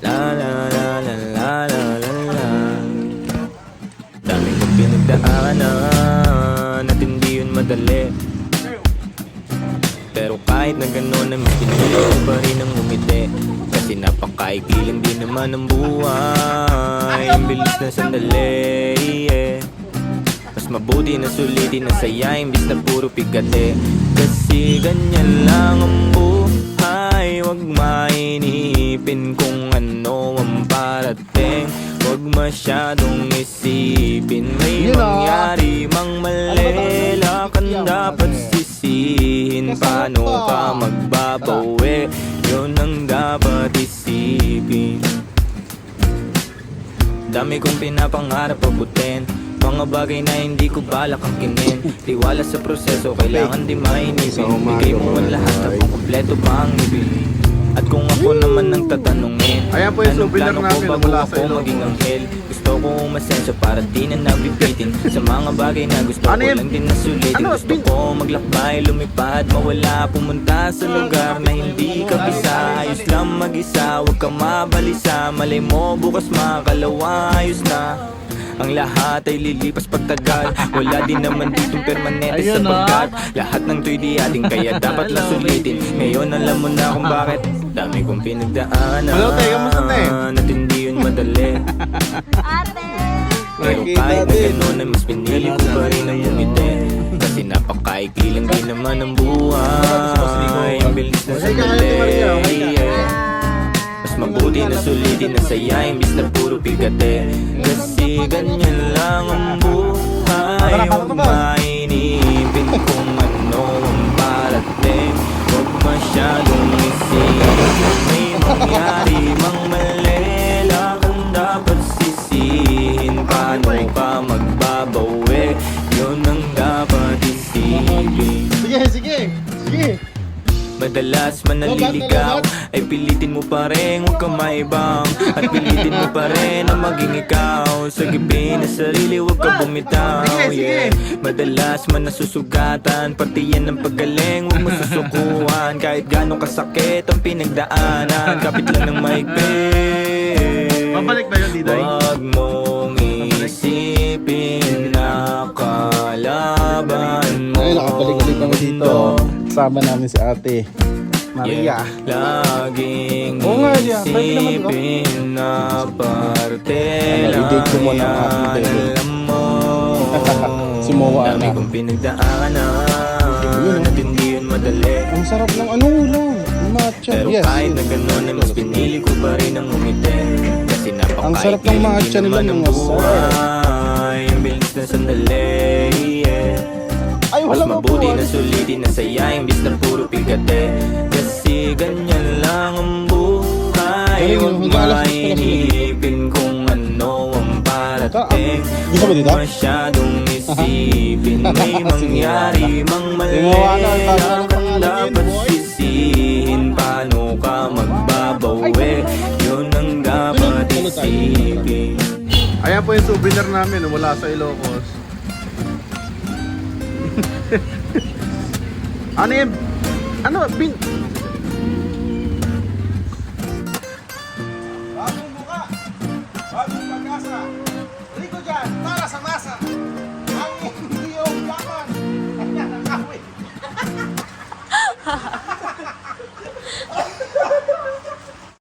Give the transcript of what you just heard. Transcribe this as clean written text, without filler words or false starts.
La la la la la la la la. Dami kong pinagdaanan at hindi yun madali. Pero kahit na gano'n ay mas pinili ko pa rin ang umiti. Kasi napakaigli lang din naman ang buhay. Ang bilis na sandali, yeah. Mas mabuti na sulitin na saya imbis na puro pigate. Kasi ganyan lang ang buhay. Huwag mainipin kung ano ang parating. Huwag masyadong isipin may mangyari mang mali. Lakan dapat sisihin. Paano ka magbabawi? Yun ang dapat isipin. Dami kong pinapangarap abutin, mga bagay na hindi ko balak angkinin. Tiwala sa proseso, kailangan di mainipin. Bigay mo ang lahat at kung kompleto pa ang ibig. At kung ako naman ang tatanungin, ayan po yung anong souvenir plano ko namin bago mula sa ako Ilocos? maging anghel? Gusto ko umasenso para di na nabibitin sa mga bagay na gusto ko lang din na sulitin. Gusto ko maglakbay, lumipad, mawala, pumunta sa lugar na hindi ka bisa. Ayos lang mag-isa, huwag ka mabalisa. Malay mo bukas makakalawa, ayos na. Ang lahat ay lilipas pagtagal. Wala din naman ditong permanente sapagkat lahat ng to'y di ating kaya dapat lang sulitin. Ngayon alam mo na kung bakit dami kong pinagdaanan. Hello, te, kamusta, te? At hindi yun madali. Pero kahit na gano'n ay mas pinili ko pa rin ang umiti. Kasi napakaikli lang din naman ang buhay. Ang bilis na sandali, yeah. Mas mabuti na sulitin na saya imbis na puro pigate. Kasi ganyan lang ang buhay. Huwag mainipin kung ano ang parating. Huwag masyadong isipin may mangyari mang mali. Lakan dapat sisihin. Paano ka magbabawi? Yun ang dapat isipin. Sige, sige, sige. Madalas man naliligaw ay pilitin mo pa rin huwag kang maibang. At pilitin mo pa rin na maging ikaw. Sa gabi na sarili huwag ka bumitaw, yeah. Madalas man nasusugatan, pati yan ang paggaling huwag mo susukuhan. Kahit gano'ng kasakit ang pinagdaanan, kapit lang ng maigpit. Babalik ba yun, Diday? Huwag mong isipin na kalaban mo. Ay, nakabalik-balik kami dito. Kasama namin si ate Maria. Laging Oo nga, Lia. Pwede naman, di ba? isipin na parte i-date ko muna ang lang aking yan, bebe. alam mo. Si Moa Dami na. kong pinagdaanan at hindi yun madali. Ang sarap ng ano ulam. Matcha. Pero Yes. kahit na gano'n ay mas pinili ko pa rin ang umiti. Kasi Ang sarap ng matcha nila ng mga sir. buhay. Ang bilis na sandali, yeah. Ay, Mas wala mabuti na sulitin na saya imbis na puro pigate. Kasi ganyan lang ang buhay. Huwag mainipin kung ano ang parating. Gusto mo dito? Huwag masyadong isipin may mangyari mang mali. Lakan dapat sisihin. Paano ka magbabawi? Yun ang dapat isipin. Ayan po yung souvenir namin mula sa Ilocos. Ano yun? Ano?